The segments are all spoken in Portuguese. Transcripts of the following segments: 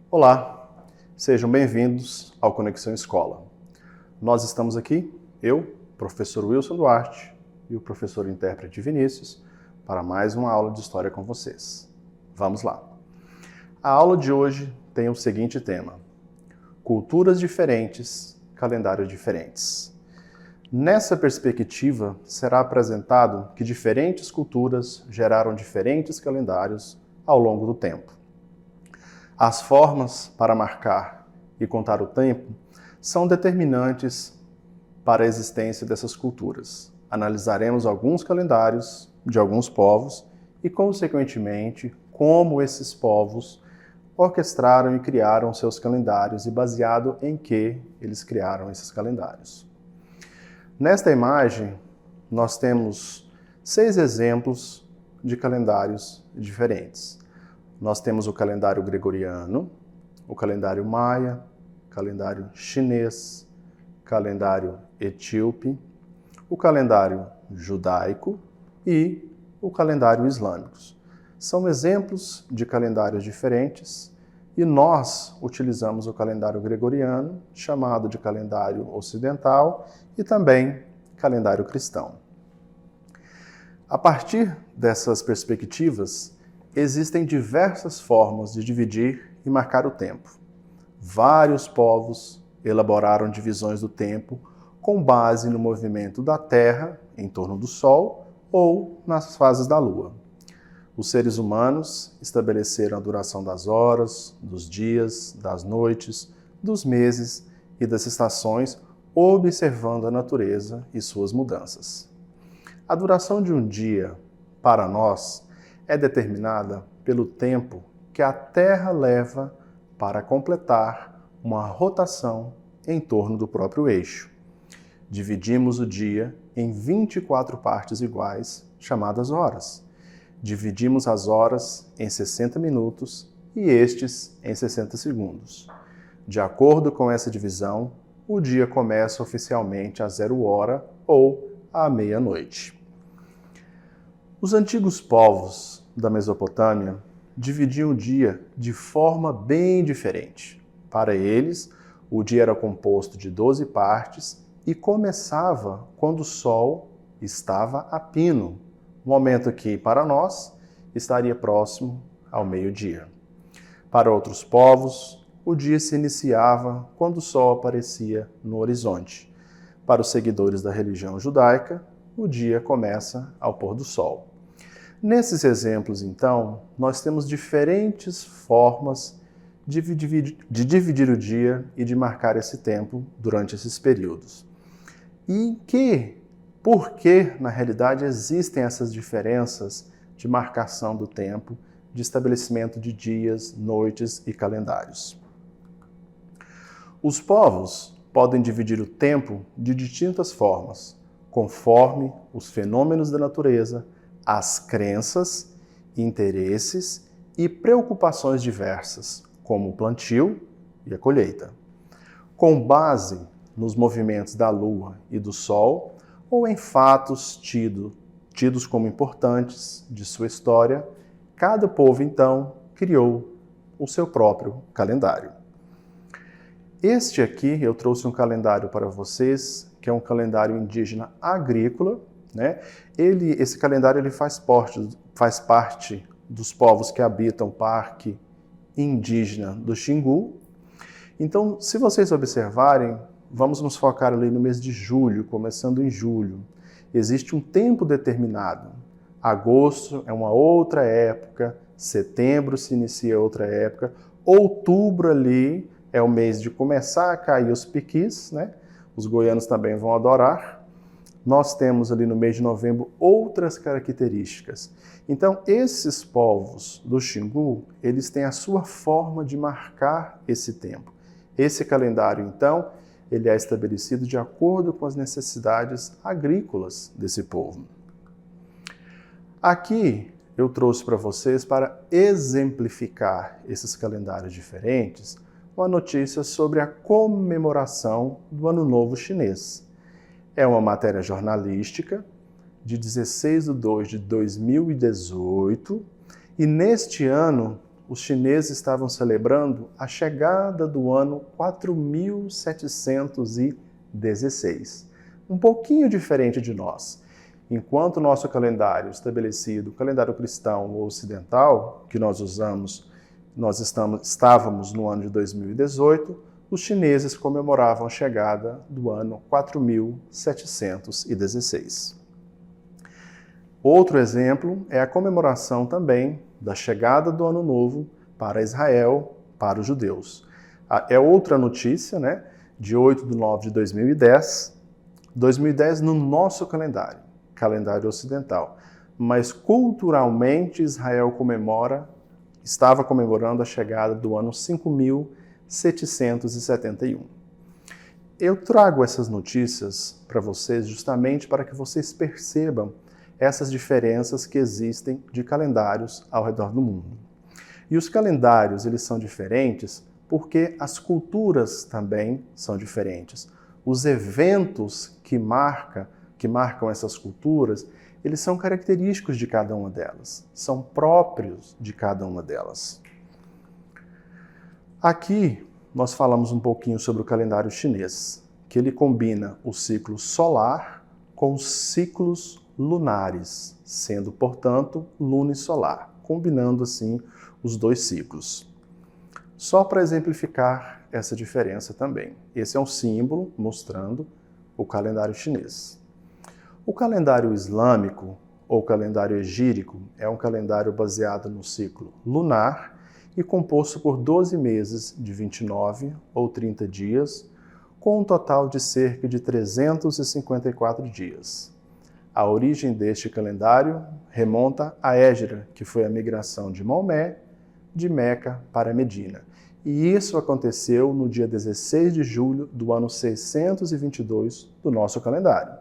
Olá, sejam bem-vindos ao Conexão Escola. Nós estamos aqui, eu, professor Wilson Duarte e o professor intérprete Vinícius, para mais uma aula de História com vocês. Vamos lá. A aula de hoje tem o seguinte tema: culturas diferentes, calendários diferentes. Nessa perspectiva, será apresentado que diferentes culturas geraram diferentes calendários ao longo do tempo. As formas para marcar e contar o tempo são determinantes para a existência dessas culturas. Analisaremos alguns calendários de alguns povos e, consequentemente, como esses povos orquestraram e criaram seus calendários e baseado em que eles criaram esses calendários. Nesta imagem, nós temos 6 exemplos de calendários diferentes. Nós temos o calendário gregoriano, o calendário maia, calendário chinês, calendário etíope, o calendário judaico e o calendário islâmico. São exemplos de calendários diferentes e nós utilizamos o calendário gregoriano, chamado de calendário ocidental, e também calendário cristão. A partir dessas perspectivas, existem diversas formas de dividir e marcar o tempo. Vários povos elaboraram divisões do tempo com base no movimento da Terra em torno do Sol ou nas fases da Lua. Os seres humanos estabeleceram a duração das horas, dos dias, das noites, dos meses e das estações, observando a natureza e suas mudanças. A duração de um dia, para nós, é determinada pelo tempo que a Terra leva para completar uma rotação em torno do próprio eixo. Dividimos o dia em 24 partes iguais, chamadas horas. Dividimos as horas em 60 minutos e estes em 60 segundos. De acordo com essa divisão, o dia começa oficialmente às 0 hora ou à meia-noite. Os antigos povos da Mesopotâmia dividiam o dia de forma bem diferente. Para eles, o dia era composto de 12 partes e começava quando o sol estava a pino, momento que, para nós, estaria próximo ao meio-dia. Para outros povos, o dia se iniciava quando o sol aparecia no horizonte. Para os seguidores da religião judaica, o dia começa ao pôr do sol. Nesses exemplos, então, nós temos diferentes formas de dividir o dia e de marcar esse tempo durante esses períodos. E por que, na realidade, existem essas diferenças de marcação do tempo, de estabelecimento de dias, noites e calendários? Os povos podem dividir o tempo de distintas formas, conforme os fenômenos da natureza, as crenças, interesses e preocupações diversas, como o plantio e a colheita. Com base nos movimentos da Lua e do Sol, ou em fatos tidos como importantes de sua história, cada povo, então, criou o seu próprio calendário. Este aqui, eu trouxe um calendário para vocês, que é um calendário indígena agrícola, né? Esse calendário ele faz parte dos povos que habitam o Parque Indígena do Xingu. Então, se vocês observarem, vamos nos focar ali no mês de julho, começando em julho. Existe um tempo determinado. Agosto é uma outra época, setembro se inicia outra época, outubro ali é o mês de começar a cair os piquis, né? Os goianos também vão adorar. Nós temos ali no mês de novembro outras características. Então, esses povos do Xingu, eles têm a sua forma de marcar esse tempo. Esse calendário, então, ele é estabelecido de acordo com as necessidades agrícolas desse povo. Aqui eu trouxe para vocês, para exemplificar esses calendários diferentes, uma notícia sobre a comemoração do Ano Novo Chinês. É uma matéria jornalística de 16 de 2 de 2018 e neste ano os chineses estavam celebrando a chegada do ano 4716, um pouquinho diferente de nós. Enquanto o nosso calendário estabelecido, o calendário cristão ou ocidental, que nós usamos, estávamos no ano de 2018, os chineses comemoravam a chegada do ano 4716. Outro exemplo é a comemoração também da chegada do Ano Novo para Israel, para os judeus. É outra notícia, né, de 8/9/2010, 2010 no nosso calendário ocidental. Mas culturalmente Israel estava comemorando a chegada do ano 5771. Eu trago essas notícias para vocês justamente para que vocês percebam essas diferenças que existem de calendários ao redor do mundo. E os calendários, eles são diferentes porque as culturas também são diferentes. Os eventos que marcam essas culturas, eles são característicos de cada uma delas, são próprios de cada uma delas. Aqui nós falamos um pouquinho sobre o calendário chinês, que ele combina o ciclo solar com os ciclos lunares, sendo, portanto, lunisolar, combinando assim os dois ciclos. Só para exemplificar essa diferença também. Esse é um símbolo mostrando o calendário chinês. O calendário islâmico, ou calendário egírico, é um calendário baseado no ciclo lunar e composto por 12 meses de 29 ou 30 dias, com um total de cerca de 354 dias. A origem deste calendário remonta à Hégira, que foi a migração de Maomé, de Meca para Medina. E isso aconteceu no dia 16 de julho do ano 622 do nosso calendário.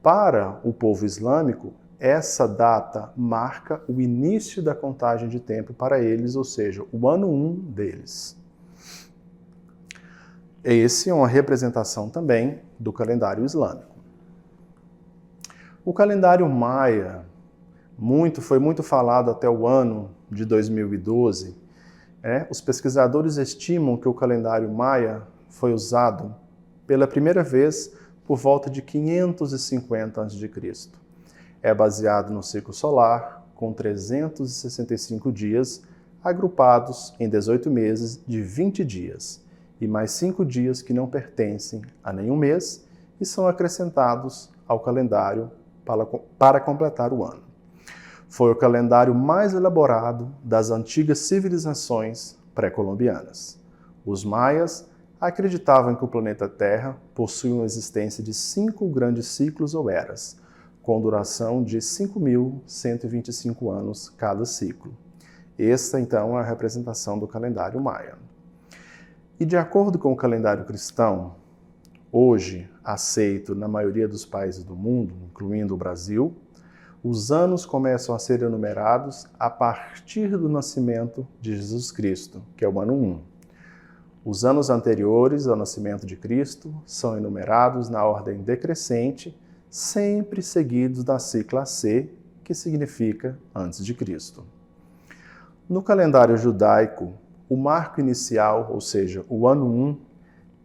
Para o povo islâmico, essa data marca o início da contagem de tempo para eles, ou seja, o ano 1 deles. Esse é uma representação também do calendário islâmico. O calendário maia foi muito falado até o ano de 2012. Os pesquisadores estimam que o calendário maia foi usado pela primeira vez por volta de 550 a.C. É baseado no ciclo solar, com 365 dias, agrupados em 18 meses de 20 dias, e mais 5 dias que não pertencem a nenhum mês e são acrescentados ao calendário para completar o ano. Foi o calendário mais elaborado das antigas civilizações pré-colombianas. Os maias acreditavam que o planeta Terra possui uma existência de 5 grandes ciclos ou eras, com duração de 5.125 anos cada ciclo. Esta, então, é a representação do calendário maia. E de acordo com o calendário cristão, hoje aceito na maioria dos países do mundo, incluindo o Brasil, os anos começam a ser enumerados a partir do nascimento de Jesus Cristo, que é o ano 1. Os anos anteriores ao nascimento de Cristo são enumerados na ordem decrescente, sempre seguidos da sigla C, que significa antes de Cristo. No calendário judaico, o marco inicial, ou seja, o ano 1,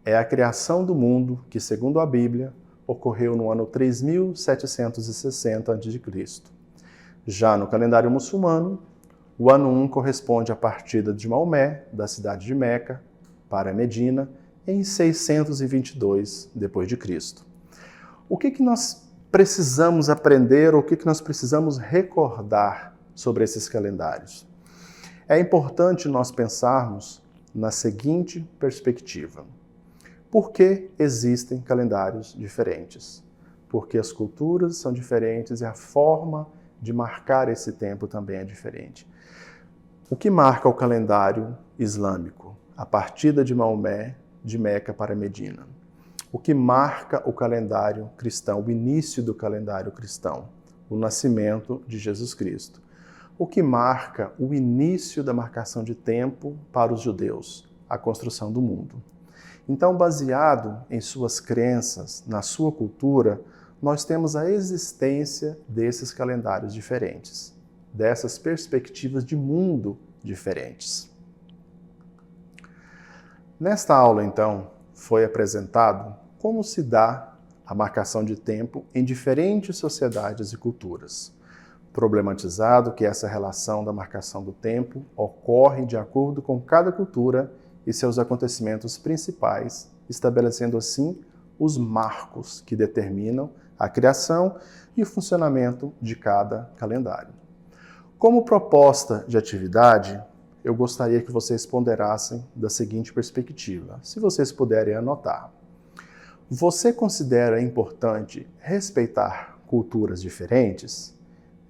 é a criação do mundo, que, segundo a Bíblia, ocorreu no ano 3760 a.C. Já no calendário muçulmano, o ano 1 corresponde à partida de Maomé, da cidade de Meca, para Medina, em 622 d.C. O que nós precisamos aprender, ou o que nós precisamos recordar sobre esses calendários? É importante nós pensarmos na seguinte perspectiva. Por que existem calendários diferentes? Porque as culturas são diferentes e a forma de marcar esse tempo também é diferente. O que marca o calendário islâmico? A partida de Maomé, de Meca para Medina. O que marca o calendário cristão, o início do calendário cristão? O nascimento de Jesus Cristo. O que marca o início da marcação de tempo para os judeus? A construção do mundo. Então, baseado em suas crenças, na sua cultura, nós temos a existência desses calendários diferentes, dessas perspectivas de mundo diferentes. Nesta aula, então, foi apresentado como se dá a marcação de tempo em diferentes sociedades e culturas. Problematizado que essa relação da marcação do tempo ocorre de acordo com cada cultura e seus acontecimentos principais, estabelecendo assim os marcos que determinam a criação e o funcionamento de cada calendário. Como proposta de atividade, eu gostaria que vocês ponderassem da seguinte perspectiva, se vocês puderem anotar. Você considera importante respeitar culturas diferentes?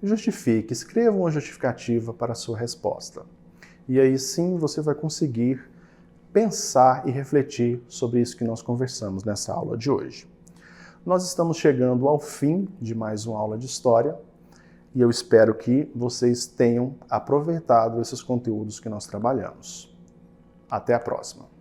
Justifique, escreva uma justificativa para a sua resposta. E aí sim você vai conseguir pensar e refletir sobre isso que nós conversamos nessa aula de hoje. Nós estamos chegando ao fim de mais uma aula de história e eu espero que vocês tenham aproveitado esses conteúdos que nós trabalhamos. Até a próxima!